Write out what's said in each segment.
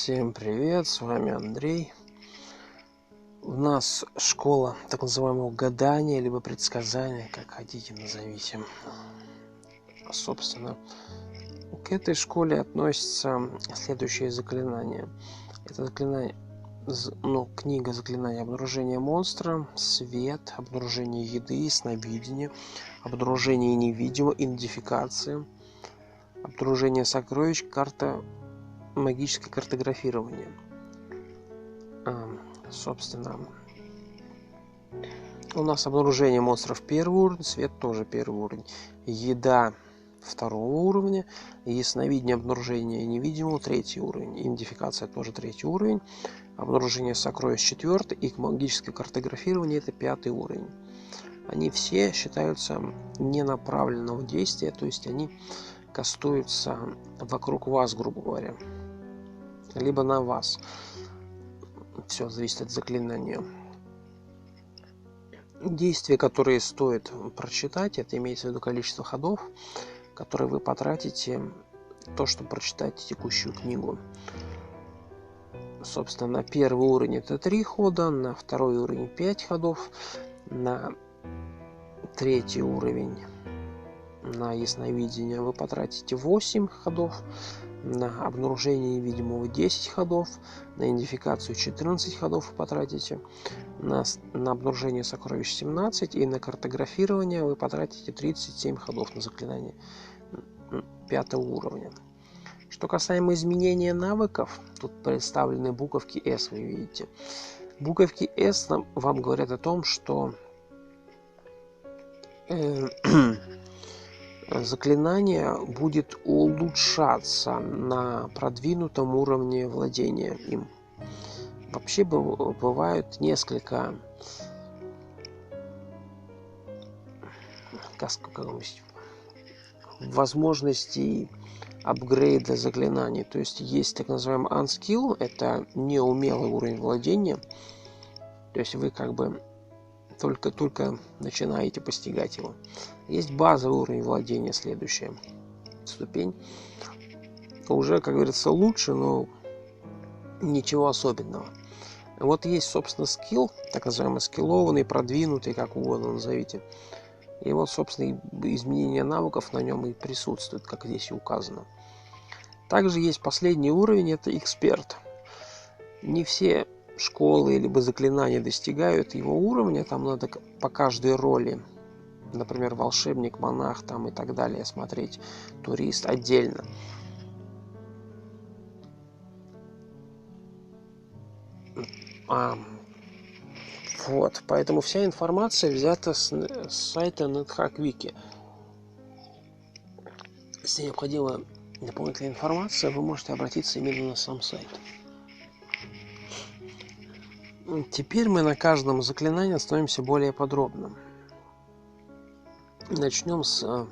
Всем привет, с вами Андрей. У нас школа так называемого гадания, либо предсказания, как хотите назовите. Собственно, к этой школе относятся следующие заклинания. Это заклинание, книга заклинания обнаружения монстра, свет, обнаружение еды, сновидение, обнаружение невидимого, идентификация, обнаружение сокровищ, карта, магическое картографирование. Собственно, у нас обнаружение монстров первый уровень, свет тоже первый уровень, еда второго уровня, ясновидение, обнаружение невидимого третий уровень, идентификация тоже третий уровень, обнаружение сокровищ четвертый и магическое картографирование это пятый уровень. Они все считаются ненаправленного действия, то есть они кастуются вокруг вас, грубо говоря, либо на вас. Все зависит от заклинания. Действия, которые стоит прочитать, это имеется в виду количество ходов, которые вы потратите, то, чтобы прочитать текущую книгу. Собственно, на первый уровень это 3 хода, на второй уровень 5 ходов, на третий уровень на ясновидение вы потратите 8 ходов, на обнаружение невидимого 10 ходов, на идентификацию 14 ходов вы потратите, на обнаружение сокровищ 17 и на картографирование вы потратите 37 ходов на заклинание 5 уровня. Что касаемо изменения навыков, тут представлены буковки S, вы видите. Буковки S вам говорят о том, что заклинание будет улучшаться на продвинутом уровне владения им. Вообще бывают несколько возможностей апгрейда заклинаний. То есть есть так называемый unskill, это неумелый уровень владения. То есть вы как бы только начинаете постигать его. Есть базовый уровень владения, следующая ступень. Уже, как говорится, лучше, но ничего особенного. Вот есть, собственно, скилл, так называемый скиллованный, продвинутый, как угодно назовите. И вот, собственно, изменение навыков на нем и присутствует, как здесь и указано. Также есть последний уровень, это эксперт. Не все школы либо заклинания достигают его уровня, там надо по каждой роли, например, волшебник, монах там и так далее, смотреть, турист отдельно. Вот, поэтому вся информация взята с сайта NetHack-Wiki. Если необходима дополнительная информация, вы можете обратиться именно на сам сайт. Теперь мы на каждом заклинании остановимся более подробно. Начнем с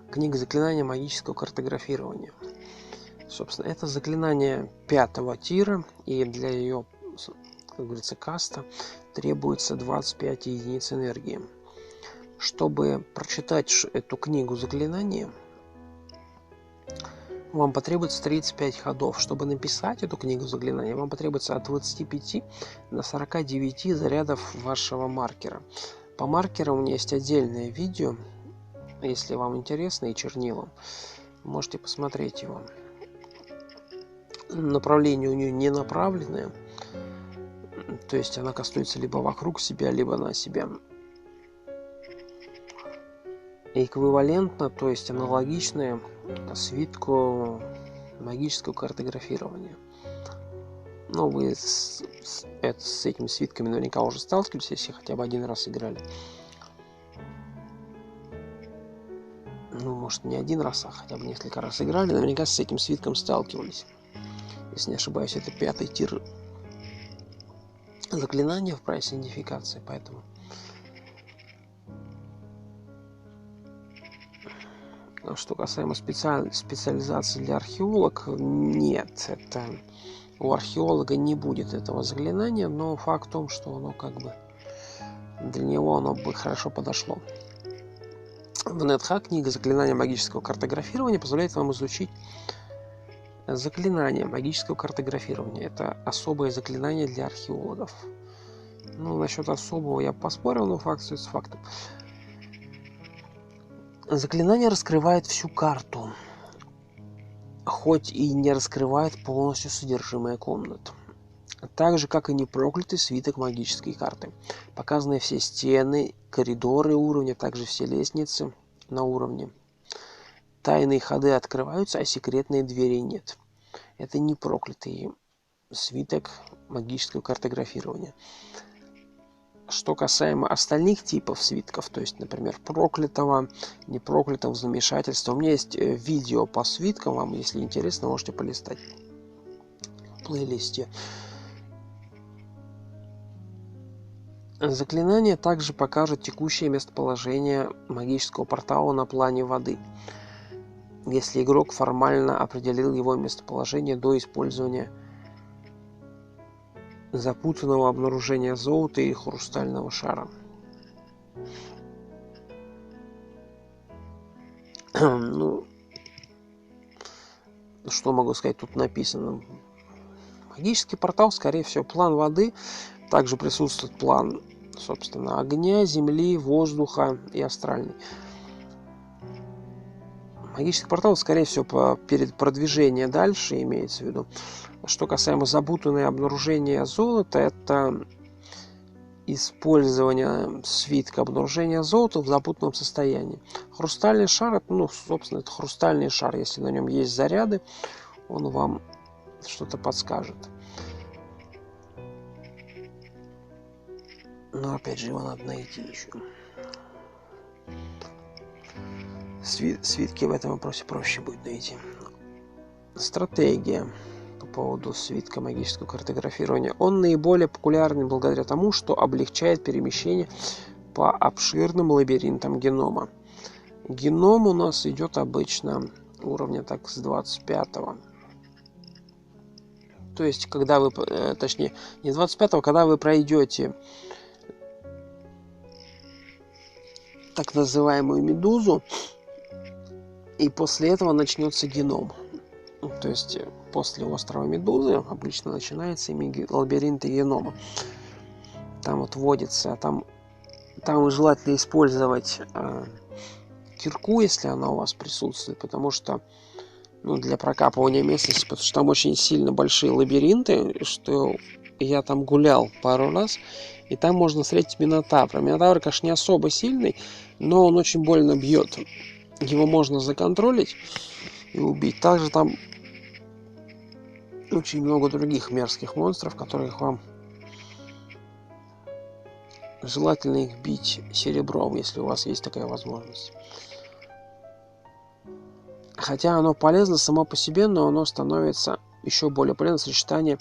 книги заклинания магического картографирования. Собственно, это заклинание 5-го тира, и для ее, как говорится, каста требуется 25 единиц энергии. Чтобы прочитать эту книгу заклинания, вам потребуется 35 ходов. Чтобы написать эту книгу заклинания, вам потребуется от 25 до 49 зарядов вашего маркера. По маркерам у меня есть отдельное видео, если вам интересно, и чернилам. Можете посмотреть его. Направление у нее не направленное, то есть она кастуется либо вокруг себя, либо на себя. Эквивалентно, то есть аналогичное свитку магического картографирования. Но вы с этими свитками наверняка уже сталкивались, если хотя бы один раз играли. Может, не один раз, а хотя бы несколько раз играли, наверняка с этим свитком сталкивались. Если не ошибаюсь, это 5-й тир заклинания в прайсе идентификации, поэтому что касаемо специализации для археолога, нет, это у археолога не будет этого заклинания, но факт в том, что оно как бы для него оно бы хорошо подошло. В NetHack книга заклинания магического картографирования позволяет вам изучить Заклинание магического картографирования. Это особое заклинание для археологов. Ну, насчет особого я поспорил, но факт остается фактом. Заклинание раскрывает всю карту, хоть и не раскрывает полностью содержимое комнат. Так же, как и непроклятый свиток магической карты. Показаны все стены, коридоры уровня, также все лестницы на уровне. Тайные ходы открываются, а секретные двери нет. Это непроклятый свиток магического картографирования. Что касаемо остальных типов свитков, то есть, например, проклятого, непроклятого, замешательства, у меня есть видео по свиткам, вам, если интересно, можете полистать в плейлисте. Заклинание также покажет текущее местоположение магического портала на плане воды, если игрок формально определил его местоположение до использования запутанного обнаружения золота и хрустального шара. Ну, что могу сказать, тут написано. Магический портал, скорее всего, план воды. Также присутствует план, собственно, огня, земли, воздуха и астральный. Магический портал, скорее всего, перед продвижением дальше имеется в виду. Что касаемо запутанного обнаружения золота, это использование свитка обнаружения золота в запутанном состоянии. Хрустальный шар, собственно, это хрустальный шар. Если на нем есть заряды, он вам что-то подскажет. Но опять же, его надо найти еще. Свитки в этом вопросе проще будет найти. Стратегия по поводу свитка магического картографирования. Он наиболее популярен благодаря тому, что облегчает перемещение по обширным лабиринтам генома. Геном у нас идет обычно уровня так с 25-го. То есть, когда вы, точнее, не 25-го, когда вы пройдете так называемую медузу, и после этого начнется геном. То есть после острова Медузы обычно начинается лабиринты генома. Там вот вводится, там желательно использовать кирку, если она у вас присутствует, потому что для прокапывания местности, потому что там очень сильно большие лабиринты, что я там гулял пару раз, и там можно встретить Минотавра. Минотавр, конечно, не особо сильный, но он очень больно бьет. Его можно законтролить и убить. Также там очень много других мерзких монстров, которых вам желательно их бить серебром, если у вас есть такая возможность. Хотя оно полезно само по себе, но оно становится еще более полезным в сочетании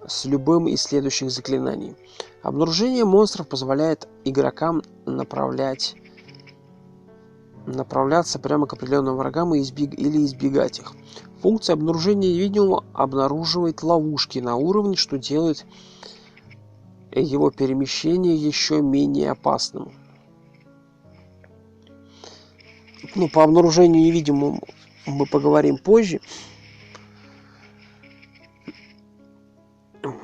с любым из следующих заклинаний. Обнаружение монстров позволяет игрокам направляться прямо к определенным врагам или избегать их. Функция обнаружения невидимого обнаруживает ловушки на уровне, что делает его перемещение еще менее опасным. По обнаружению невидимому мы поговорим позже.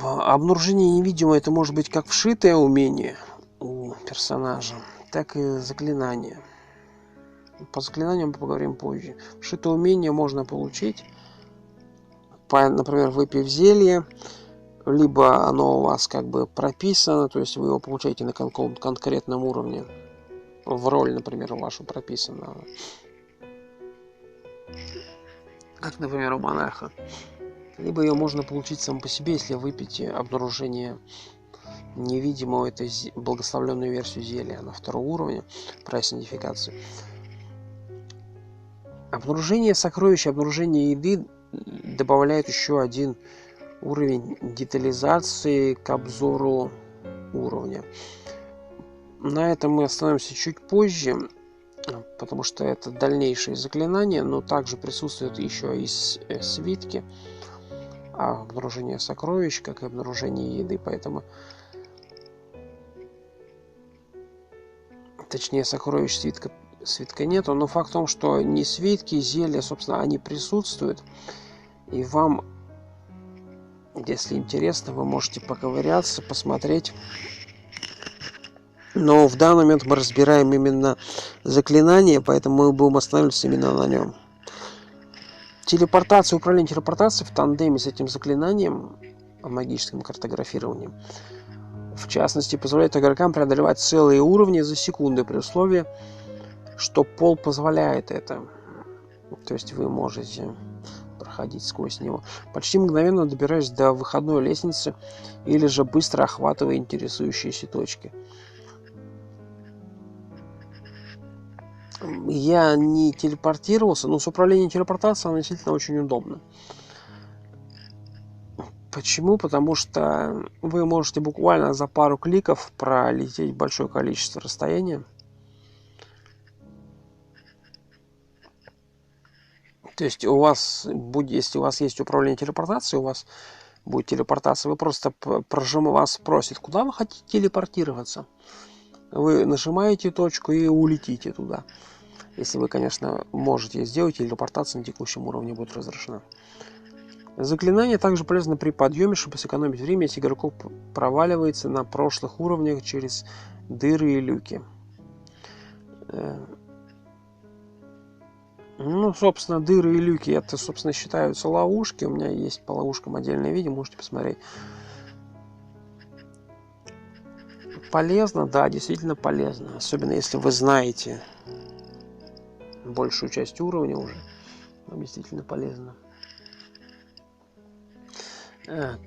Обнаружение невидимого — это может быть как вшитое умение у персонажа, так и заклинание. По заклинаниям мы поговорим позже. Вшитое умение можно получить, например, выпив зелье, либо оно у вас как бы прописано, то есть вы его получаете на каком-то конкретном уровне, в роль, например, вашу прописано, как, например, у монаха. Либо ее можно получить само по себе, если выпьете обнаружение невидимого, это благословленную версию зелья на 2 уровне, персонификации. Обнаружение сокровища, обнаружение еды добавляет еще один уровень детализации к обзору уровня. На этом мы остановимся чуть позже, потому что это дальнейшее заклинание, но также присутствует еще и свитки обнаружение сокровищ, как и обнаружение еды, поэтому, точнее, сокровищ свитка нету, но факт в том, что не свитки, зелья, собственно, они присутствуют, И вам, если интересно, вы можете поковыряться, посмотреть. Но в данный момент мы разбираем именно заклинание, поэтому мы будем останавливаться именно на нем. Телепортация, управление телепортацией в тандеме с этим заклинанием, магическим картографированием, в частности, позволяет игрокам преодолевать целые уровни за секунды при условии, что пол позволяет это. То есть вы можете проходить сквозь него, почти мгновенно добираясь до выходной лестницы или же быстро охватывая интересующиеся точки. Я не телепортировался, но с управлением телепортацией она действительно очень удобна. Почему? Потому что вы можете буквально за пару кликов пролететь большое количество расстояния. То есть у вас будет, если у вас есть управление телепортацией, у вас будет телепортация, вы просто вас спросит, куда вы хотите телепортироваться. Вы нажимаете точку и улетите туда. Если вы, конечно, можете сделать, телепортация на текущем уровне будет разрешена. Заклинание также полезно при подъеме, чтобы сэкономить время, если игрок проваливается на прошлых уровнях через дыры и люки. Ну, собственно, дыры и люки, это, собственно, считаются ловушки. У меня есть по ловушкам отдельное видео, можете посмотреть. Полезно, да, действительно полезно. Особенно, если вы знаете большую часть уровня уже. Вам действительно полезно.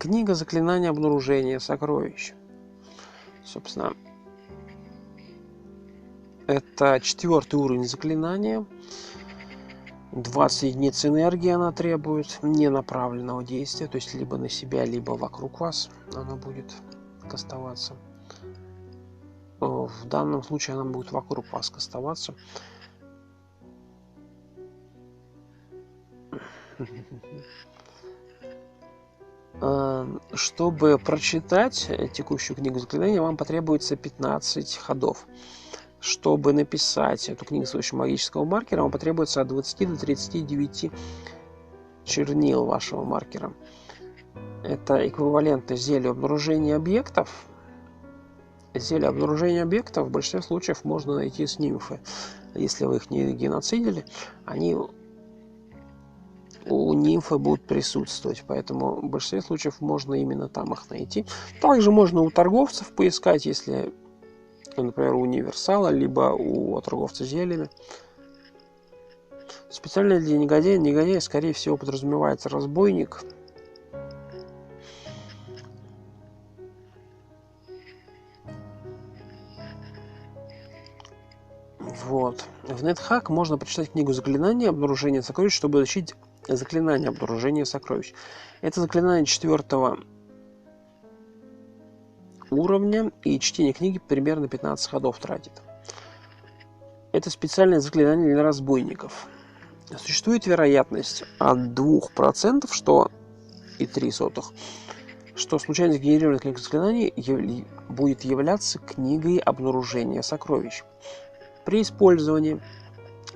Книга заклинания обнаружения сокровищ. Собственно, это 4-й уровень заклинания. 20 единиц энергии она требует, ненаправленного действия, то есть либо на себя, либо вокруг вас она будет кастоваться. В данном случае она будет вокруг вас кастоваться. Чтобы прочитать текущую книгу заклинания, вам потребуется 15 ходов. Чтобы написать эту книгу с помощью магического маркера, вам потребуется от 20 до 39 чернил вашего маркера. Это эквивалентно зелью обнаружения объектов. Зелье обнаружения объектов в большинстве случаев можно найти с нимфы. Если вы их не геноцидили, они у нимфы будут присутствовать. Поэтому в большинстве случаев можно именно там их найти. Также можно у торговцев поискать, если, например, у универсала, либо у торговца зельями. Специально для негодяя. Негодяй, скорее всего, подразумевается разбойник. Вот. В NetHack можно прочитать книгу заклинания обнаружения сокровищ, чтобы изучить заклинание обнаружения сокровищ. Это заклинание 4-го уровня, и чтение книги примерно 15 ходов тратит. Это специальное заклинание для разбойников. Существует вероятность от 2%, что и 0,03, что случайно сгенерированная книга заклинаний будет являться книгой обнаружения сокровищ. При использовании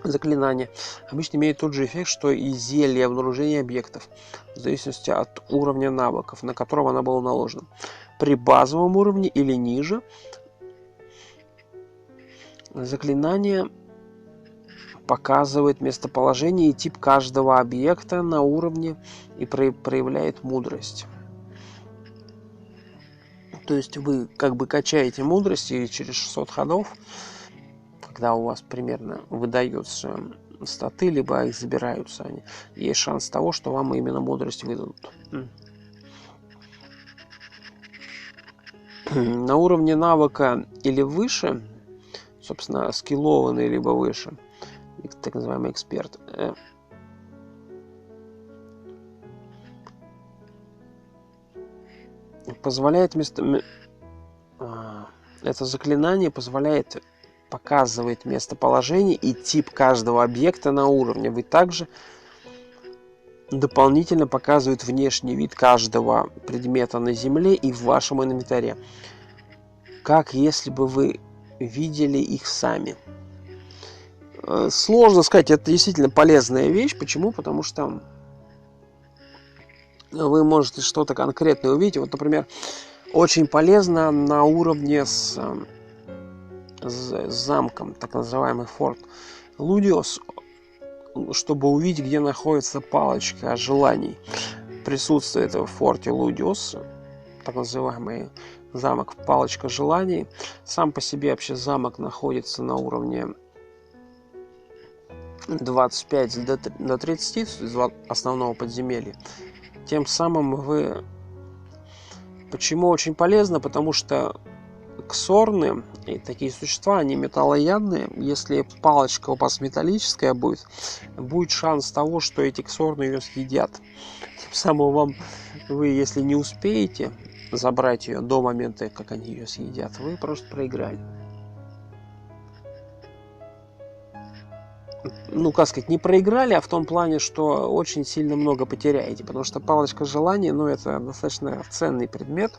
заклинания обычно имеет тот же эффект, что и зелье обнаружения объектов, в зависимости от уровня навыков, на которого она была наложена. При базовом уровне или ниже заклинание показывает местоположение и тип каждого объекта на уровне и проявляет мудрость. То есть вы как бы качаете мудрость, и через 600 ходов, когда у вас примерно выдаются статы, либо их забираются они, есть шанс того, что вам именно мудрость выдадут. На уровне навыка или выше, собственно, скиллованный, либо выше, так называемый эксперт, позволяет это заклинание позволяет показывать местоположение и тип каждого объекта на уровне. Вы также дополнительно показывает внешний вид каждого предмета на земле и в вашем инвентаре, как если бы вы видели их сами. Сложно сказать, это действительно полезная вещь. Почему? Потому что вы можете что-то конкретное увидеть. Вот, например, очень полезно на уровне с замком, так называемый форт Лудиос, чтобы увидеть, где находится палочка желаний. Присутствует в форте Лудиос, так называемый замок палочка желаний. Сам по себе вообще замок находится на уровне 25 до 30 из основного подземелья. Тем самым вы... Почему очень полезно? Потому что ксорны и такие существа, они металлоядные. Если палочка у вас металлическая будет шанс того, что эти ксорны ее съедят. Тем самым вы, если не успеете забрать ее до момента, как они ее съедят, вы просто проиграли. Ну, как сказать, не проиграли, а в том плане, что очень сильно много потеряете. Потому что палочка желаний, это достаточно ценный предмет.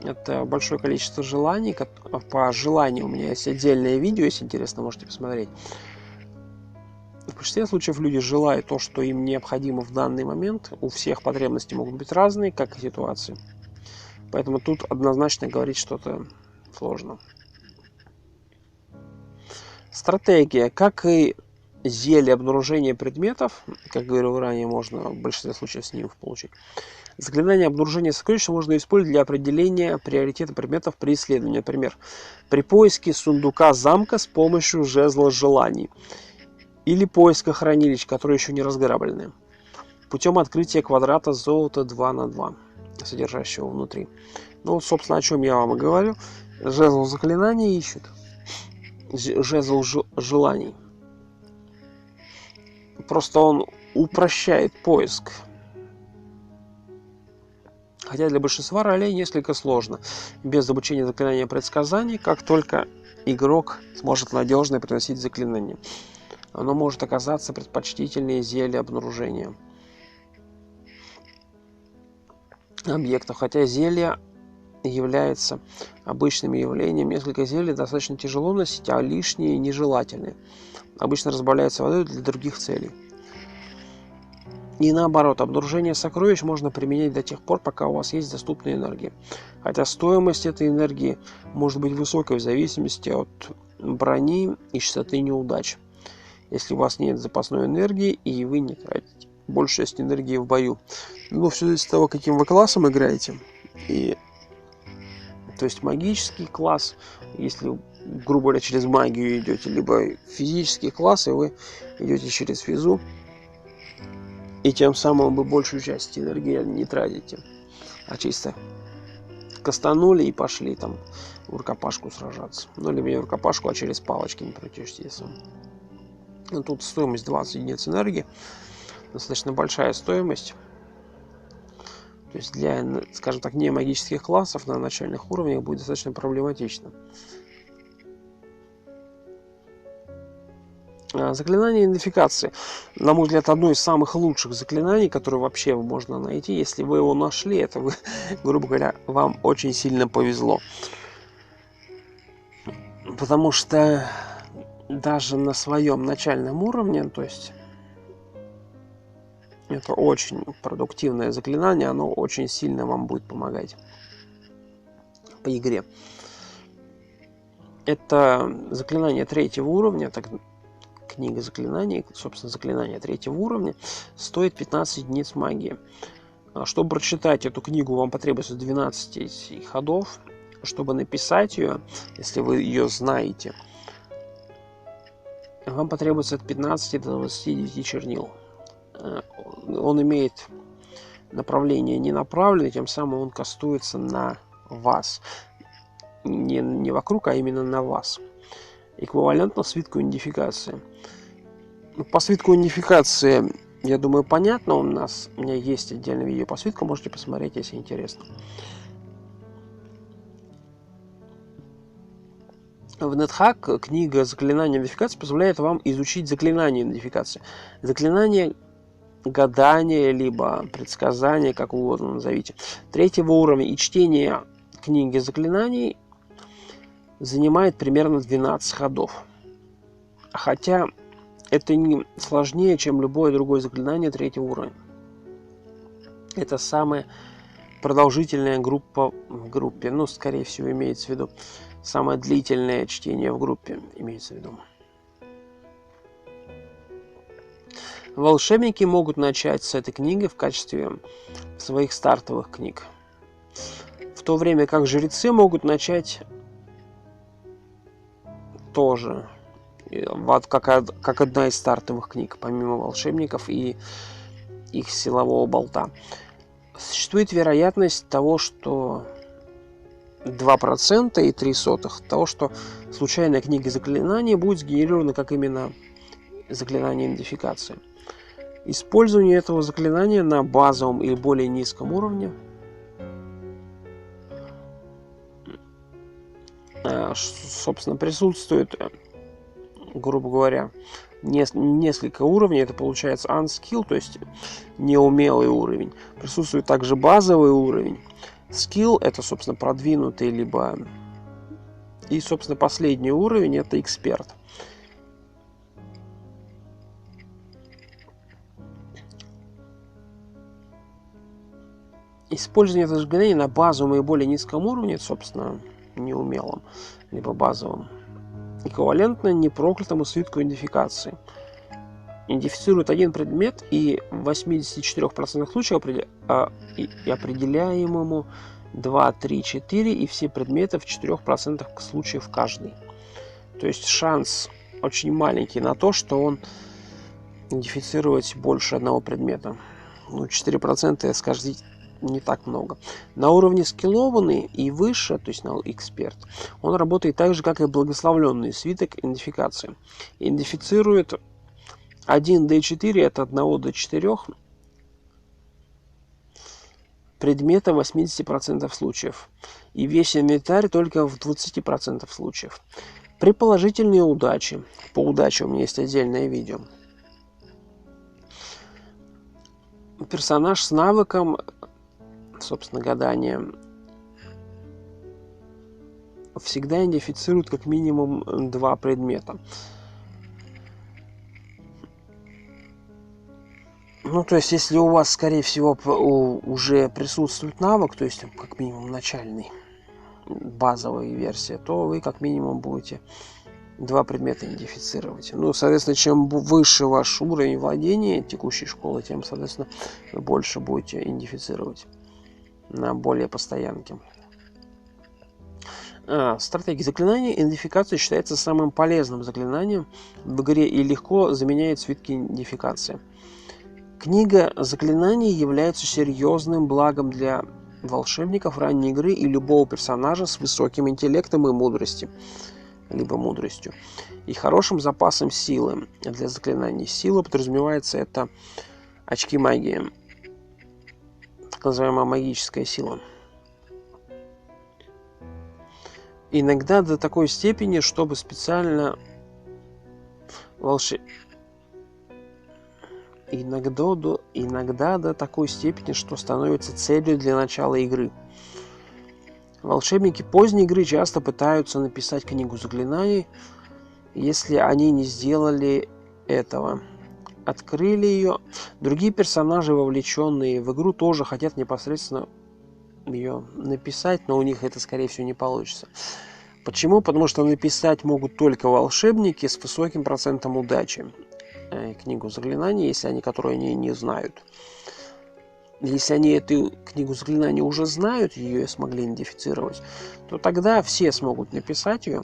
Это большое количество желаний. По желанию у меня есть отдельное видео, если интересно, можете посмотреть. В большинстве случаев люди желают то, что им необходимо в данный момент. У всех потребности могут быть разные, как и ситуации. Поэтому тут однозначно говорить что-то сложно. Стратегия. Как и зелье обнаружения предметов, как говорил ранее, можно в большинстве случаев с ним получить. Заклинание обнаружения сокровищ можно использовать для определения приоритета предметов при исследовании. Например, при поиске сундука замка с помощью жезла желаний. Или поиска хранилищ, которые еще не разграблены. Путем открытия квадрата золота 2 на 2, содержащего внутри. Собственно, о чем я вам и говорю. Жезл заклинаний ищут. Жезл желаний. Просто он упрощает поиск. Хотя для большинства ролей несколько сложно. Без обучения заклинания предсказаний, как только игрок сможет надежно приносить заклинание, оно может оказаться предпочтительнее зелья обнаружения объектов. Хотя зелья является обычным явлением, несколько зелий достаточно тяжело носить, а лишние нежелательны. Обычно разбавляются водой для других целей. И наоборот, обнаружение сокровищ можно применять до тех пор, пока у вас есть доступная энергия. Хотя стоимость этой энергии может быть высокой в зависимости от брони и частоты неудач. Если у вас нет запасной энергии и вы не тратите большую часть энергии в бою. Все зависит от того, каким вы классом играете. То есть магический класс, если, грубо говоря, через магию идете, либо физический класс, и вы идете через физу, и тем самым вы большую часть энергии не тратите, а чисто кастанули и пошли в рукопашку сражаться. Либо не в рукопашку, а через палочки не пройдешь, естественно. Тут стоимость 20 единиц энергии, достаточно большая стоимость. То есть для, скажем так, не магических классов на начальных уровнях будет достаточно проблематично. Заклинание идентификации. На мой взгляд, одно из самых лучших заклинаний, которые вообще можно найти. Если вы его нашли, это, грубо говоря, вам очень сильно повезло. Потому что даже на своем начальном уровне, то есть это очень продуктивное заклинание, оно очень сильно вам будет помогать по игре. Это заклинание 3-го уровня, книга заклинаний, собственно, заклинание 3-го уровня, стоит 15 единиц магии. Чтобы прочитать эту книгу, вам потребуется 12 ходов. Чтобы написать ее, если вы ее знаете, вам потребуется от 15 до 29 чернил. Он имеет направление ненаправленное, тем самым он кастуется на вас. Не вокруг, а именно на вас. Эквивалентно свитку идентификации. По свитку идентификации, я думаю, понятно. У меня есть отдельное видео по свитку, можете посмотреть, если интересно. В NetHack книга заклинания идентификации позволяет вам изучить заклинание идентификации. Заклинание гадания, либо предсказания, как угодно назовите, 3-го уровня, и чтение книги заклинаний занимает примерно 12 ходов. Хотя это не сложнее, чем любое другое заклинание 3-го уровня. Это самая продолжительная группа в группе. Ну, скорее всего, имеется в виду самое длительное чтение в группе, имеется в виду. Волшебники могут начать с этой книги в качестве своих стартовых книг, в то время как жрецы могут начать тоже как одна из стартовых книг, помимо волшебников и их силового болта. Существует вероятность того, что 2% и 0,03 того, что случайная книга заклинаний будет сгенерирована как именно заклинание идентификации. Использование этого заклинания на базовом или более низком уровне собственно присутствует, грубо говоря, несколько уровней. Это получается unskill, то есть неумелый уровень. Присутствует также базовый уровень. Skill — это, собственно, продвинутый, либо... И, собственно, последний уровень — это эксперт. Использование этого заклинания на базовом и более низком уровне, собственно, неумелом, либо базовом, эквивалентно непроклятому свитку идентификации. Идентифицирует один предмет и в 84% случаев определяемому 2, 3, 4 и все предметы в 4% случаев каждый. То есть шанс очень маленький на то, что он идентифицирует больше одного предмета. Ну, 4%, скажите, не так много. На уровне скиллованный и выше, то есть на эксперт, он работает так же, как и благословленный свиток идентификации. Идентифицирует 1d4 от 1 до 4 предмета в 80% случаев. И весь инвентарь только в 20% случаев. При положительной удаче, по удаче у меня есть отдельное видео, персонаж с навыком, собственно, гадания, всегда идентифицирует как минимум 2 предмета. Ну, то есть, если у вас, скорее всего, уже присутствует навык, то есть, как минимум, начальный, базовая версия, то вы, как минимум, будете 2 предмета идентифицировать. Ну, соответственно, чем выше ваш уровень владения текущей школы, тем, соответственно, вы больше будете идентифицировать на более постоянке. Стратегия заклинания. Идентификация считается самым полезным заклинанием в игре и легко заменяет свитки идентификации. Книга заклинаний является серьезным благом для волшебников ранней игры и любого персонажа с высоким интеллектом и мудростью, либо мудростью, и хорошим запасом силы для заклинаний. Сила подразумевается это очки магии, так называемая магическая сила. Иногда до такой степени, чтобы специально иногда до такой степени, что становится целью для начала игры. Волшебники поздней игры часто пытаются написать книгу заклинаний, если они не сделали этого. Открыли ее. Другие персонажи, вовлеченные в игру, тоже хотят непосредственно ее написать, но у них это, скорее всего, не получится. Почему? Потому что написать могут только волшебники с высоким процентом удачи книгу заклинаний, если они, которые они не знают. Если они эту книгу заклинаний уже знают, ее смогли идентифицировать, то тогда все смогут написать ее.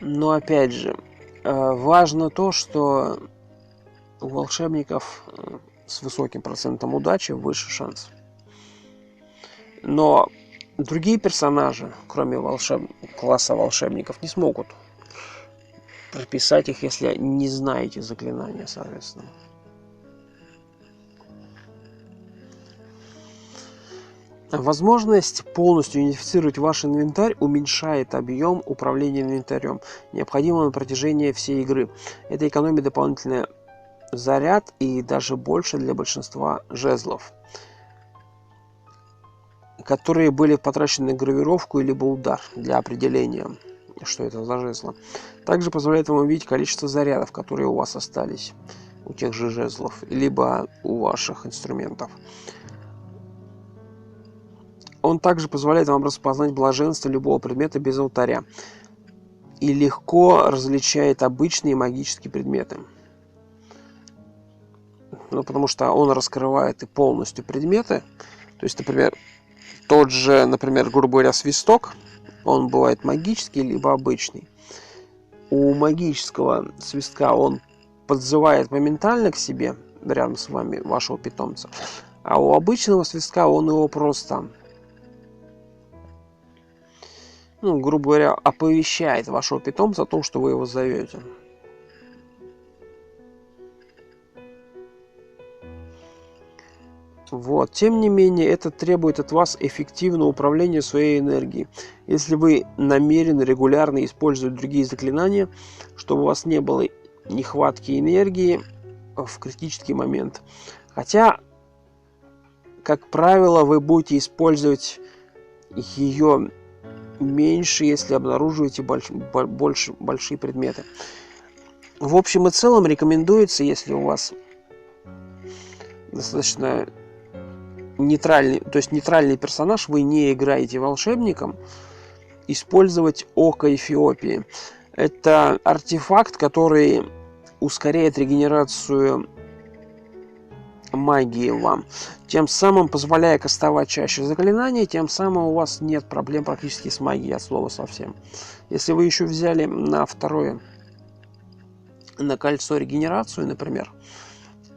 Но опять же, важно то, что у волшебников с высоким процентом удачи выше шанс. Но другие персонажи, кроме класса волшебников, не смогут прописать их, если не знаете заклинания, соответственно. Возможность полностью идентифицировать ваш инвентарь уменьшает объем управления инвентарем, необходимого на протяжении всей игры. Это экономит дополнительный заряд и даже больше для большинства жезлов, которые были потрачены на гравировку либо удар для определения, что это за жезло. Также позволяет вам увидеть количество зарядов, которые у вас остались у тех же жезлов, либо у ваших инструментов. Он также позволяет вам распознать блаженство любого предмета без алтаря и легко различает обычные магические предметы. Ну, потому что он раскрывает и полностью предметы. То есть, например, тот же, грубо говоря, свисток, он бывает магический, либо обычный. У магического свистка он подзывает моментально к себе, рядом с вами, вашего питомца. А у обычного свистка он его просто, грубо говоря, оповещает вашего питомца о том, что вы его зовете. Вот. Тем не менее, это требует от вас эффективного управления своей энергией. Если вы намерены регулярно использовать другие заклинания, чтобы у вас не было нехватки энергии в критический момент. Хотя, как правило, вы будете использовать ее меньше, если обнаруживаете большие предметы. В общем и целом рекомендуется, если у вас достаточно нейтральный персонаж, вы не играете волшебником, использовать Око Эфиопии. Это артефакт, который ускоряет регенерацию магии вам, тем самым позволяя кастовать чаще заклинания, тем самым у вас нет проблем практически с магией от слова совсем. Если вы еще взяли на кольцо регенерацию, например,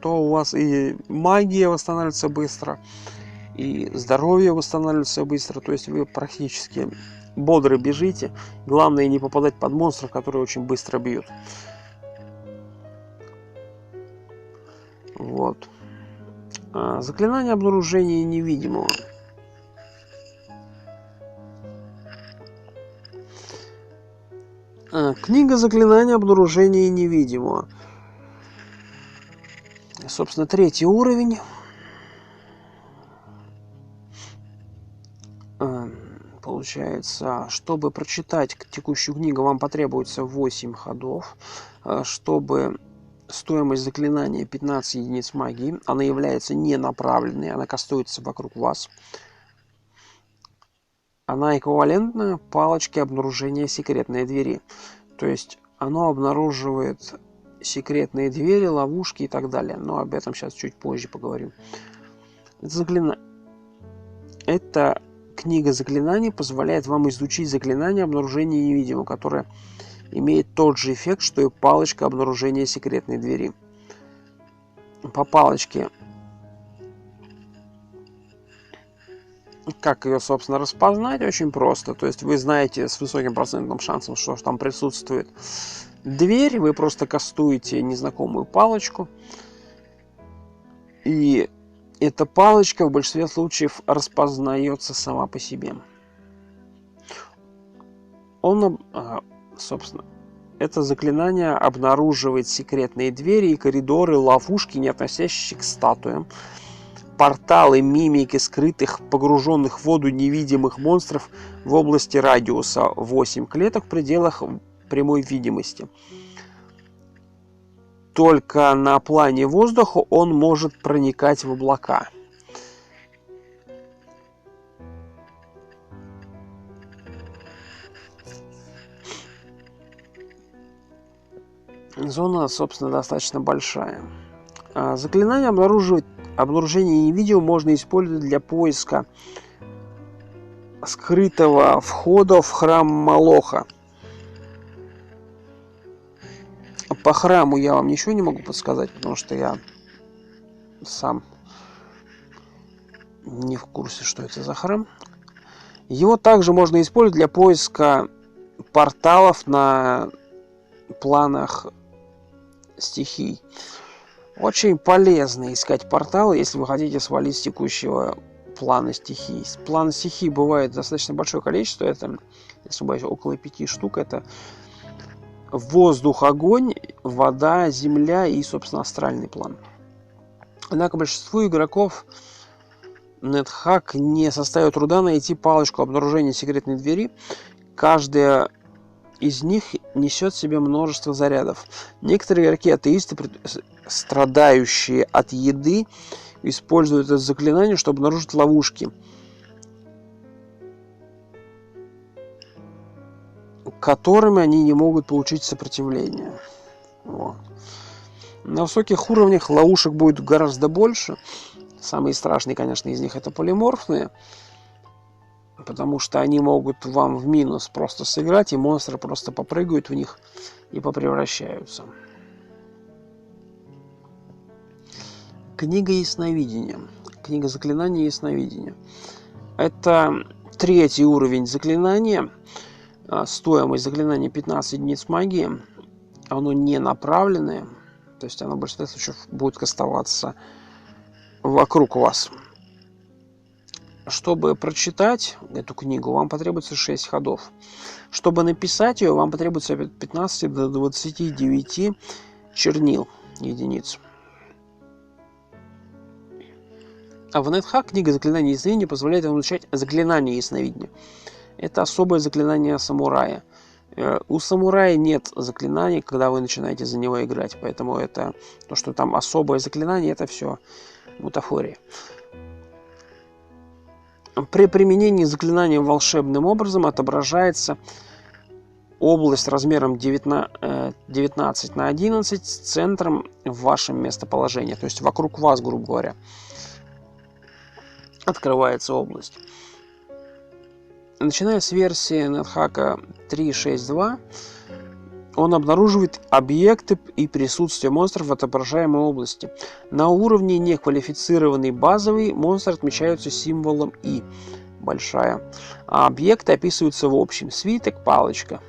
то у вас и магия восстанавливается быстро, и здоровье восстанавливается быстро, то есть вы практически бодро бежите. Главное не попадать под монстров, которые очень быстро бьют. Вот. Заклинание обнаружения невидимого. Книга заклинания обнаружения невидимого. Собственно, 3-й уровень. Получается, чтобы прочитать текущую книгу, вам потребуется 8 ходов. Чтобы стоимость заклинания 15 единиц магии, она является ненаправленной, она кастуется вокруг вас. Она эквивалентна палочке обнаружения секретной двери. То есть оно обнаруживает секретные двери, ловушки и так далее. Но об этом сейчас чуть позже поговорим. Эта книга заклинаний позволяет вам изучить заклинание обнаружения невидимого, которое имеет тот же эффект, что и палочка обнаружения секретной двери. По палочке, как ее, собственно, распознать, очень просто. То есть вы знаете с высоким процентным шансом, что там присутствует дверь, вы просто кастуете незнакомую палочку, и эта палочка в большинстве случаев распознается сама по себе. Собственно, это заклинание обнаруживает секретные двери и коридоры, ловушки, не относящиеся к статуям, порталы, мимики скрытых, погруженных в воду невидимых монстров в области радиуса 8 клеток в пределах прямой видимости. Только на плане воздуха он может проникать в облака. Зона, собственно, достаточно большая. Заклинание обнаружения невидимого можно использовать для поиска скрытого входа в храм Молоха. По храму я вам ничего не могу подсказать, потому что я сам не в курсе, что это за храм. Его также можно использовать для поиска порталов на планах стихий. Очень полезно искать порталы, если вы хотите свалить с текущего плана стихий. План стихий бывает достаточно большое количество, это, если боюсь, около 5 штук. Это воздух, огонь, вода, земля и, собственно, астральный план. Однако большинству игроков NetHack не составит труда найти палочку обнаружения секретной двери. Каждая из них несет в себе множество зарядов. Некоторые игроки-атеисты страдающие от еды, используют это заклинание, чтобы обнаружить ловушки, которыми они не могут получить сопротивление. Вот. На высоких уровнях ловушек будет гораздо больше. Самые страшные, конечно, из них это полиморфные, потому что они могут вам в минус просто сыграть, и монстры просто попрыгают в них и попревращаются. Книга ясновидения. Книга заклинания ясновидения. Это 3-й уровень заклинания. Стоимость заклинания 15 единиц магии. Оно не направленное, то есть оно в большинстве случаев будет кастоваться вокруг вас. Чтобы прочитать эту книгу, вам потребуется 6 ходов. Чтобы написать ее, вам потребуется от 15 до 29 чернил единиц. А в NetHack книга заклинания ясновидения позволяет вам изучать заклинание ясновидения. Это особое заклинание самурая. У самурая нет заклинаний, когда вы начинаете за него играть, поэтому это то, что там особое заклинание, это все бутафория. При применении заклинания волшебным образом отображается область размером 19 на 11 с центром в вашем местоположении, то есть вокруг вас, грубо говоря, открывается область. Начиная с версии NetHack 3.6.2, он обнаруживает объекты и присутствие монстров в отображаемой области. На уровне неквалифицированный базовый монстры отмечаются символом И, большая, а объекты описываются в общем, свиток, палочка.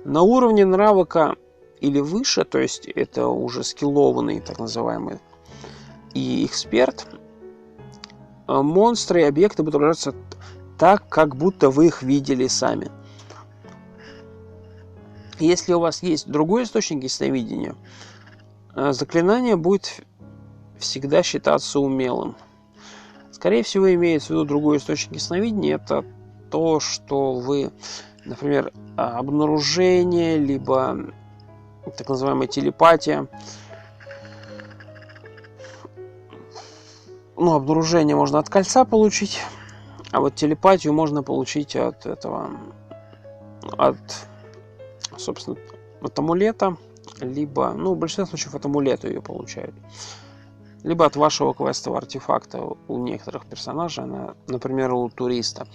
На уровне навыка или выше, то есть это уже скиллованный, так называемый, и эксперт, монстры и объекты будут отображаться так, как будто вы их видели сами. Если у вас есть другой источник ясновидения, заклинание будет всегда считаться умелым. Скорее всего, имеется в виду другой источник ясновидения. Это то, что вы, например, обнаружение, либо так называемая телепатия. Обнаружение можно от кольца получить, а вот телепатию можно получить от этого, собственно, от амулета, либо, в большинстве случаев от амулета ее получают, либо от вашего квестового артефакта у некоторых персонажей, например, у туриста,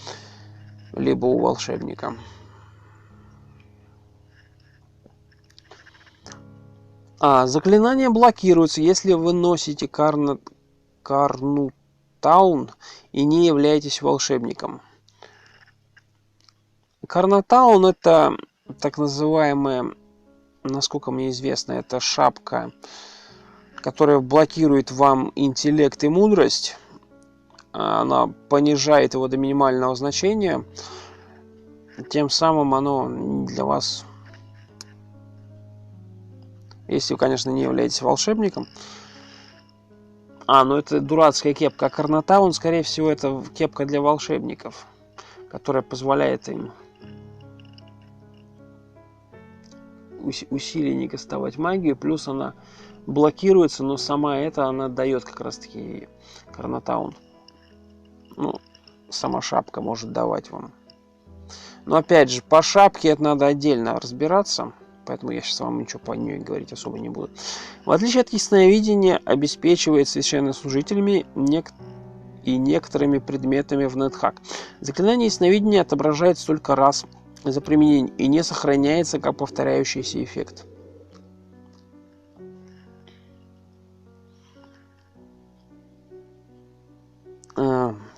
либо у волшебника. Заклинание блокируется, если вы носите Карнутаун и не являетесь волшебником. Карнутаун — это так называемая, насколько мне известно, это шапка, которая блокирует вам интеллект и мудрость. Она понижает его до минимального значения. Тем самым оно для вас, если вы, конечно, не являетесь волшебником. Это дурацкая кепка. А Карнутаун, скорее всего, это кепка для волшебников, которая позволяет им усиленнее кастовать магию, плюс она блокируется, но сама она дает как раз таки Карнутаун. Сама шапка может давать вам. Но опять же, по шапке это надо отдельно разбираться, поэтому я сейчас вам ничего по ней говорить особо не буду. В отличие от ясновидения, обеспечивает священнослужителями и некоторыми предметами в NetHack. Заклинание ясновидения отображается только раз за применение и не сохраняется как повторяющийся эффект.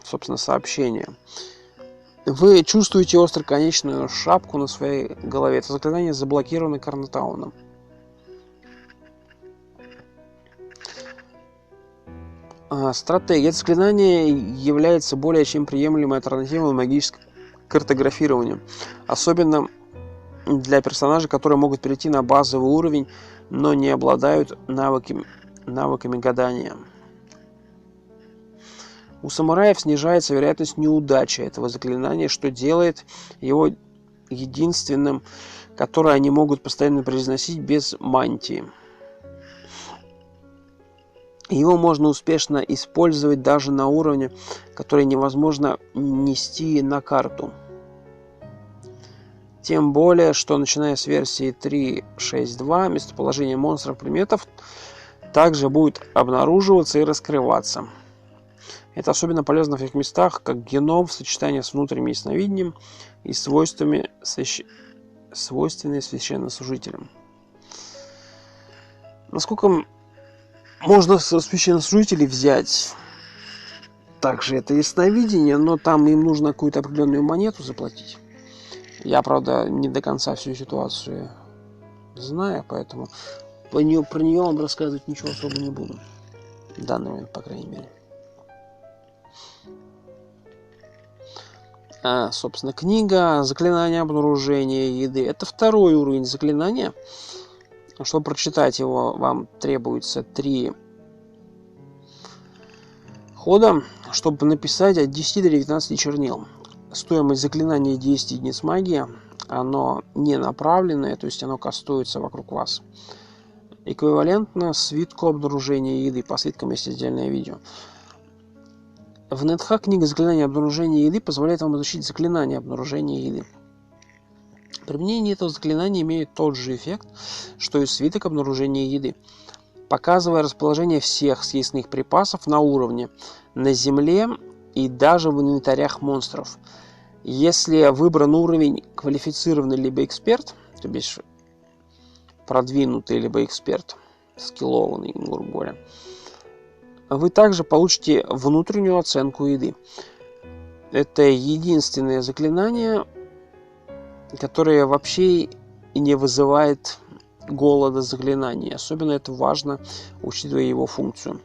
Собственно, сообщение. Вы чувствуете остроконечную шапку на своей голове. Это заклинание заблокировано Карнутауном. Стратегия. Это заклинание является более чем приемлемой альтернативой магическому картографированию. Особенно для персонажей, которые могут перейти на базовый уровень, но не обладают навыками гадания. У самураев снижается вероятность неудачи этого заклинания, что делает его единственным, которое они могут постоянно произносить без мантии. Его можно успешно использовать даже на уровне, который невозможно нести на карту. Тем более, что начиная с версии 3.6.2 местоположение монстров-предметов также будет обнаруживаться и раскрываться. Это особенно полезно в таких местах, как геном в сочетании с внутренним ясновидением и свойственными священнослужителям. Насколько можно со священнослужителей взять также это ясновидение, но там им нужно какую-то определенную монету заплатить. Я, правда, не до конца всю ситуацию знаю, поэтому про нее вам рассказывать ничего особо не буду. В данный момент, по крайней мере. Собственно, книга «Заклинание обнаружения еды». Это второй уровень заклинания. Чтобы прочитать его, вам требуется 3 хода, чтобы написать от 10 до 19 чернил. Стоимость заклинания 10 единиц магии. Оно не направленное, то есть оно кастуется вокруг вас. Эквивалентно свитку обнаружения еды. По свиткам есть отдельное видео. В NetHack книга «Заклинание обнаружения еды» позволяет вам изучить заклинание обнаружения еды. Применение этого заклинания имеет тот же эффект, что и свиток обнаружения еды, показывая расположение всех съестных припасов на уровне, на земле и даже в инвентарях монстров. Если выбран уровень квалифицированный либо эксперт, то бишь продвинутый либо эксперт, скиллованный, грубо говоря, вы также получите внутреннюю оценку еды. Это единственное заклинание, которое вообще и не вызывает голода заклинаний. Особенно это важно, учитывая его функцию.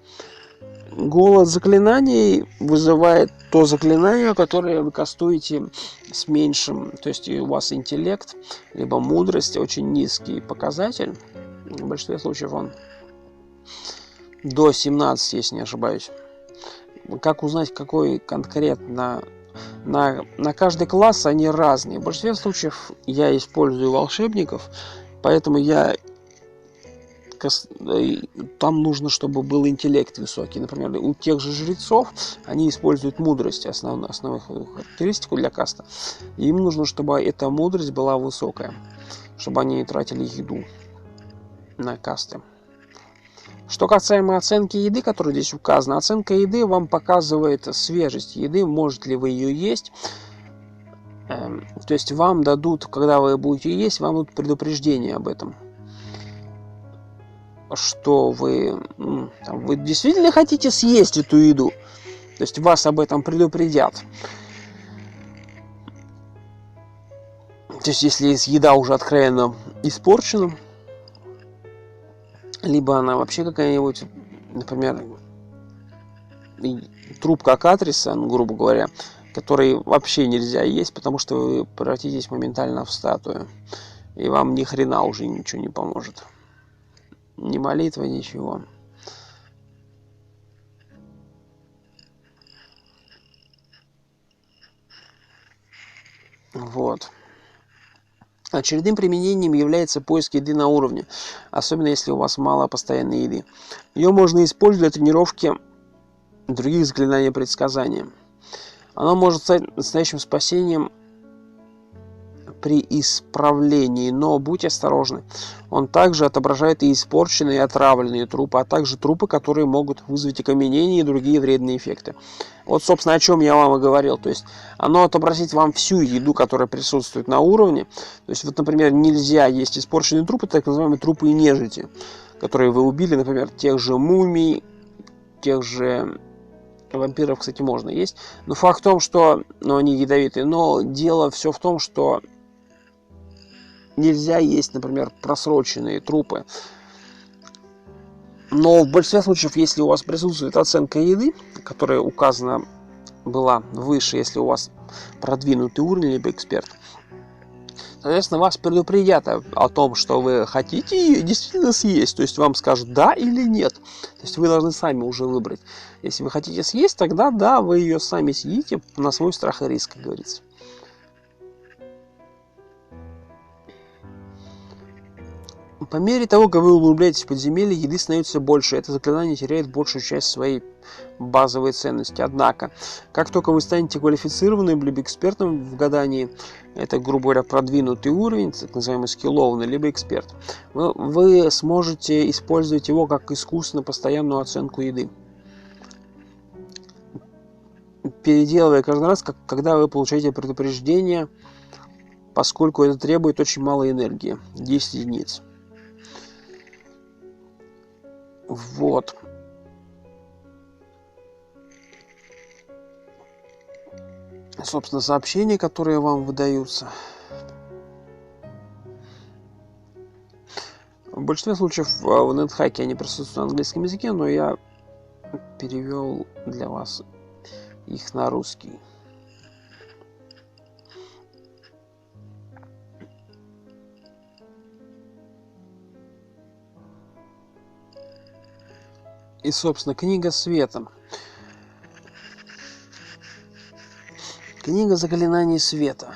Голод заклинаний вызывает то заклинание, которое вы кастуете с меньшим. То есть у вас интеллект, либо мудрость, очень низкий показатель. В большинстве случаев он до 17, если не ошибаюсь. Как узнать, какой конкретно? На каждый класс они разные. В большинстве случаев я использую волшебников, поэтому там нужно, чтобы был интеллект высокий. Например, у тех же жрецов они используют мудрость, основную характеристику для каста. И им нужно, чтобы эта мудрость была высокая, чтобы они не тратили еду на касты. Что касаемо оценки еды, которая здесь указана, оценка еды вам показывает свежесть еды, может ли вы ее есть. То есть вам дадут, когда вы будете есть, вам дадут предупреждение об этом. Что вы действительно хотите съесть эту еду. То есть вас об этом предупредят. То есть если еда уже откровенно испорчена, либо она вообще какая-нибудь, например, трубка катриса, грубо говоря, который вообще нельзя есть, потому что вы превратитесь моментально в статую. И вам ни хрена уже ничего не поможет. Ни молитва, ничего. Вот. Очередным применением является поиск еды на уровне, особенно если у вас мало постоянной еды. Ее можно использовать для тренировки других заклинаний предсказания. Оно может стать настоящим спасением при исправлении, но будьте осторожны. Он также отображает и испорченные, и отравленные трупы, а также трупы, которые могут вызвать окаменение и другие вредные эффекты. Вот, собственно, о чем я вам и говорил. То есть, оно отобразит вам всю еду, которая присутствует на уровне. То есть, вот, например, нельзя есть испорченные трупы, так называемые трупы и нежити, которые вы убили, например, тех же мумий, тех же вампиров, кстати, можно есть. Но факт в том, что они ядовитые. Но дело все в том, что нельзя есть, например, просроченные трупы. Но в большинстве случаев, если у вас присутствует оценка еды, которая указана была выше, если у вас продвинутый уровень, либо эксперт, соответственно, вас предупредят о том, что вы хотите ее действительно съесть. То есть вам скажут да или нет. То есть вы должны сами уже выбрать. Если вы хотите съесть, тогда да, вы ее сами съедите на свой страх и риск, как говорится. По мере того, как вы углубляетесь в подземелье, еды становится больше. Это заклинание теряет большую часть своей базовой ценности. Однако, как только вы станете квалифицированным либо экспертом в гадании, это, грубо говоря, продвинутый уровень, так называемый скиллованный, либо эксперт, вы сможете использовать его как искусственно постоянную оценку еды, переделывая каждый раз, когда вы получаете предупреждение, поскольку это требует очень мало энергии, 10 единиц. Вот. Собственно, сообщения, которые вам выдаются. В большинстве случаев в NetHack они присутствуют на английском языке, но я перевел для вас их на русский. И, собственно, книга света. Книга заклинаний света.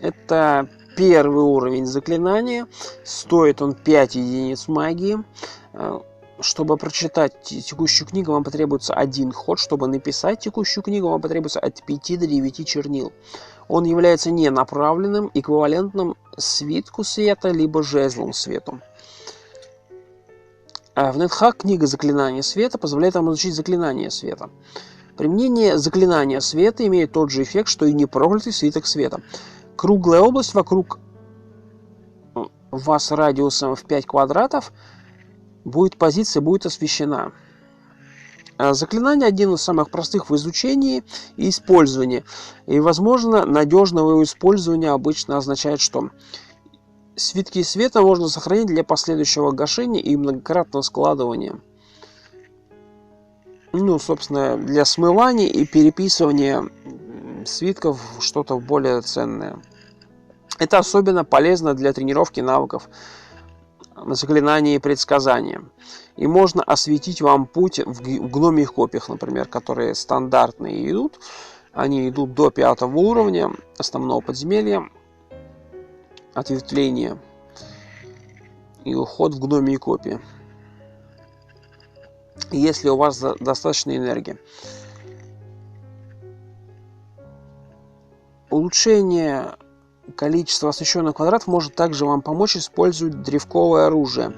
Это первый уровень заклинания. Стоит он 5 единиц магии. Чтобы прочитать текущую книгу, вам потребуется 1 ход. Чтобы написать текущую книгу, вам потребуется от 5 до 9 чернил. Он является ненаправленным, эквивалентным свитку света, либо жезлом свету. В NetHack книга заклинания света позволяет вам изучить заклинание света. Применение заклинания света имеет тот же эффект, что и непроклятый свиток света. Круглая область вокруг вас радиусом в 5 квадратов будет освещена. Заклинание один из самых простых в изучении и использовании. И, возможно, надежного его использования обычно означает, что свитки света можно сохранить для последующего гашения и многократного складывания. Собственно, для смывания и переписывания свитков в что-то более ценное. Это особенно полезно для тренировки навыков заклинания и предсказания. И можно осветить вам путь в гномьих копиях, например, которые стандартные идут. Они идут до 5 уровня основного подземелья, ответвление и уход в гномьи копии. Если у вас достаточно энергии. Улучшение количества освещенных квадратов может также вам помочь использовать древковое оружие.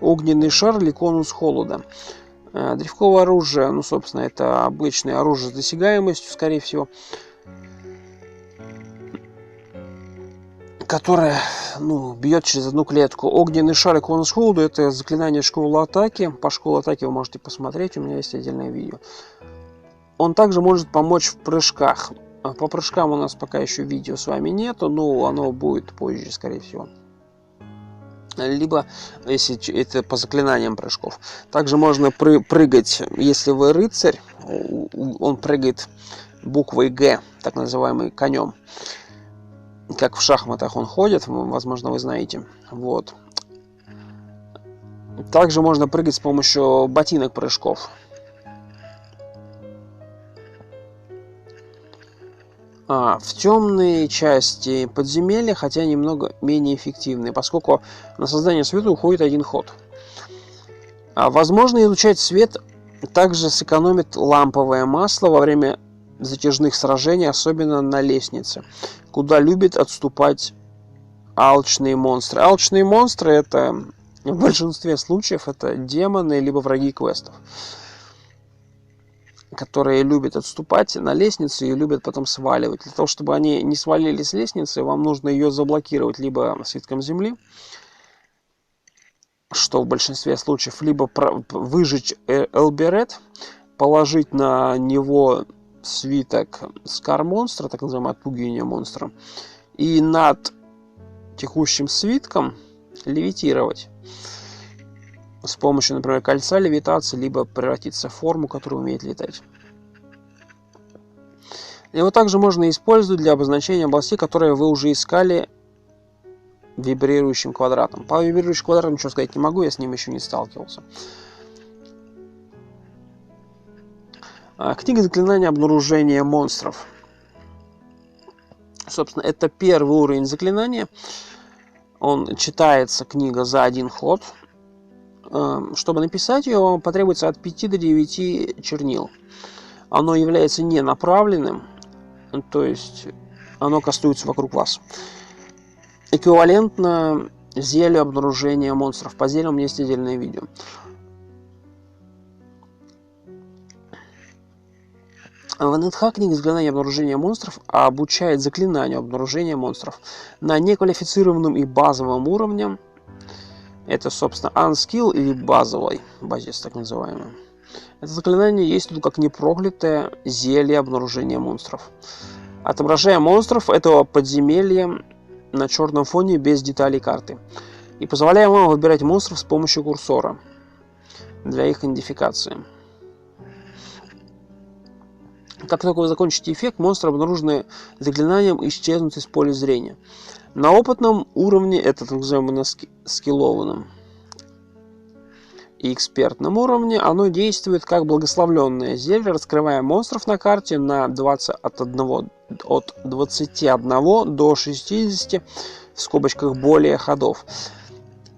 Огненный шар или конус холода. Древковое оружие, собственно, это обычное оружие с досягаемостью, скорее всего, которое, бьет через одну клетку. Огненный шар и конус холода — это заклинание школы атаки. По школе атаки вы можете посмотреть, у меня есть отдельное видео. Он также может помочь в прыжках. По прыжкам у нас пока еще видео с вами нету, но оно будет позже, скорее всего. Либо, если это по заклинаниям прыжков. Также можно прыгать, если вы рыцарь, он прыгает буквой Г, так называемый конем. Как в шахматах он ходит, возможно, вы знаете. Вот. Также можно прыгать с помощью ботинок прыжков. В темные части подземелья, хотя немного менее эффективные, поскольку на создание света уходит 1 ход. Возможно, изучать свет также сэкономит ламповое масло во время затяжных сражений, особенно на лестнице, куда любят отступать алчные монстры. Алчные монстры — это в большинстве случаев это демоны либо враги квестов, которые любят отступать на лестницу и любят потом сваливать. Для того, чтобы они не свалили с лестницы, вам нужно ее заблокировать либо свитком земли, что в большинстве случаев, либо выжечь Элберет, положить на него свиток Скар монстра, так называемое отпугивание монстра, и над текущим свитком левитировать с помощью, например, кольца левитации, либо превратиться в форму, которая умеет летать. Его также можно использовать для обозначения областей, которые вы уже искали вибрирующим квадратом. По вибрирующим квадратам ничего сказать не могу, я с ним еще не сталкивался. Книга заклинания обнаружения монстров. Собственно, это первый уровень заклинания. Он читается, книга, за один ход. Чтобы написать ее, вам потребуется от 5 до 9 чернил. Оно является ненаправленным, то есть оно кастуется вокруг вас. Эквивалентно зелью обнаружения монстров. По зельям есть отдельное видео. В НХ книга «Заклинание обнаружения монстров» обучает заклинанию обнаружения монстров на неквалифицированном и базовом уровне. Это, собственно, unskill или базис, так называемый. Это заклинание есть тут как непроклятое зелье обнаружения монстров. Отображая монстров этого подземелья на черном фоне без деталей карты. И позволяя вам выбирать монстров с помощью курсора для их идентификации. Как только вы закончите эффект, монстры, обнаруженные заклинанием, исчезнут из поля зрения. На опытном уровне, это так называемым скиллованном и экспертном уровне, оно действует как благословленное зелье, раскрывая монстров на карте на 21 до 60 в скобочках более ходов.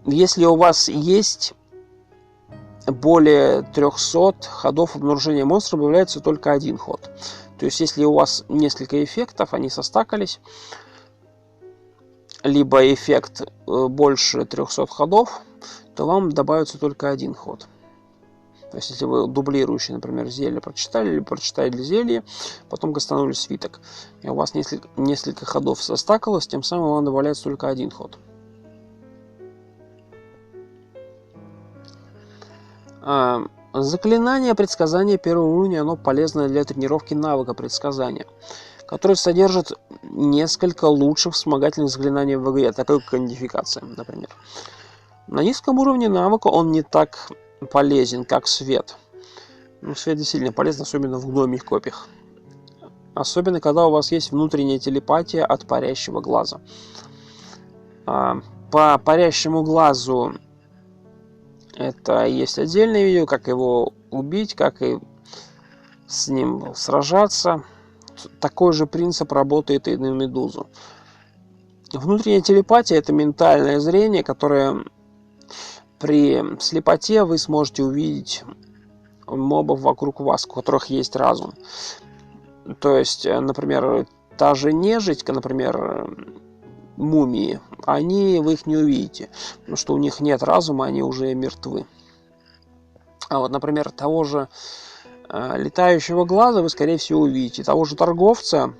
Если у вас есть более 300 ходов обнаружения монстра, появляется только один ход. То есть, если у вас несколько эффектов, они состакались, либо эффект больше 300 ходов, то вам добавится только один ход. То есть, если вы дублирующий, например, зелье прочитали, или прочитали зелье, потом кастанули свиток, и у вас несколько ходов состакалось, тем самым вам добавляется только один ход. Заклинание предсказания первого уровня, оно полезно для тренировки навыка предсказания, который содержит несколько лучших вспомогательных заклинаний в игре, такой как идентификация, например. На низком уровне навыка он не так полезен, как свет. Свет действительно полезен, особенно в гномьих копиях. Особенно, когда у вас есть внутренняя телепатия от парящего глаза. По парящему глазу это есть отдельное видео, как его убить, как и с ним сражаться. Такой же принцип работает и на медузу. Внутренняя телепатия – это ментальное зрение, которое при слепоте вы сможете увидеть мобов вокруг вас, у которых есть разум. То есть, например, та же нежить, например, мумии, вы их не увидите, потому что у них нет разума, они уже мертвы. А вот, например, того же летающего глаза вы, скорее всего, увидите. Того же торговца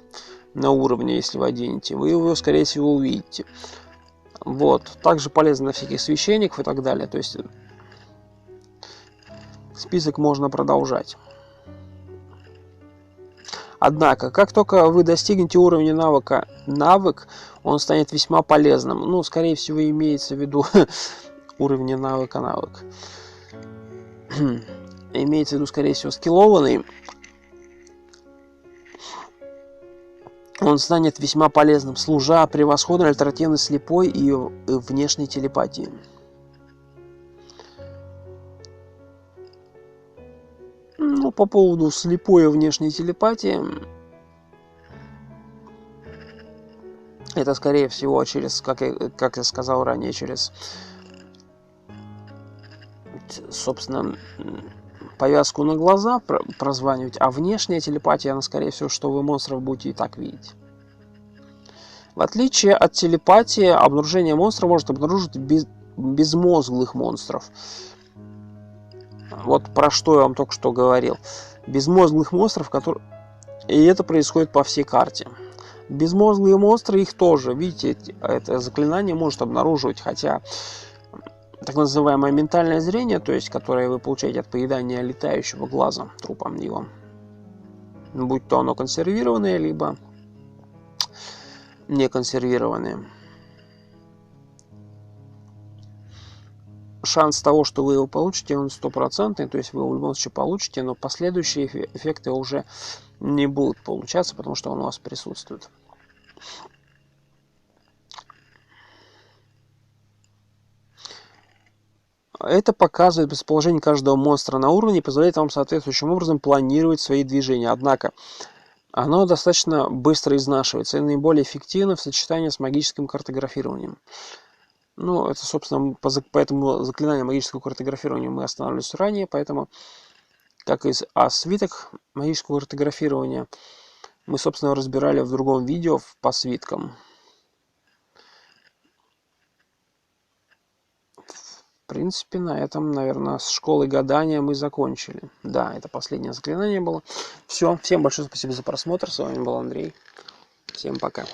на уровне, если вы оденете, вы его, скорее всего, увидите. Вот. Также полезно для всяких священников и так далее. То есть список можно продолжать. Однако, как только вы достигнете уровня навыка навык, он станет весьма полезным. Ну, скорее всего, имеется в виду уровень навыка навык. Имеется в виду, скорее всего, скиллованный. Он станет весьма полезным, служа превосходной альтернативной слепой и внешней телепатии. Ну, по поводу слепой и внешней телепатии, это, скорее всего, через, как я сказал ранее, через, собственно, повязку на глаза прозванивать, а внешняя телепатия, она, скорее всего, что вы монстров будете и так видеть. В отличие от телепатии, обнаружение монстра может обнаружить безмозглых монстров. Вот про что я вам только что говорил. Безмозглых монстров, которые... И это происходит по всей карте. Безмозглые монстры, их тоже, видите, это заклинание может обнаруживать, хотя так называемое ментальное зрение, то есть которое вы получаете от поедания летающего глаза, трупа его, будь то оно консервированное, либо не консервированное. Шанс того, что вы его получите, он 100%, то есть вы его в любом случае получите, но последующие эффекты уже не будут получаться, потому что он у вас присутствует. Это показывает расположение каждого монстра на уровне и позволяет вам соответствующим образом планировать свои движения. Однако, оно достаточно быстро изнашивается и наиболее эффективно в сочетании с магическим картографированием. Ну, это, собственно, по этому заклинанию магического картографирования мы останавливались ранее, поэтому, как и свиток магического картографирования, мы, собственно, разбирали в другом видео по свиткам. В принципе, на этом, наверное, с школой гадания мы закончили. Да, это последнее заклинание было. Все, всем большое спасибо за просмотр. С вами был Андрей. Всем пока.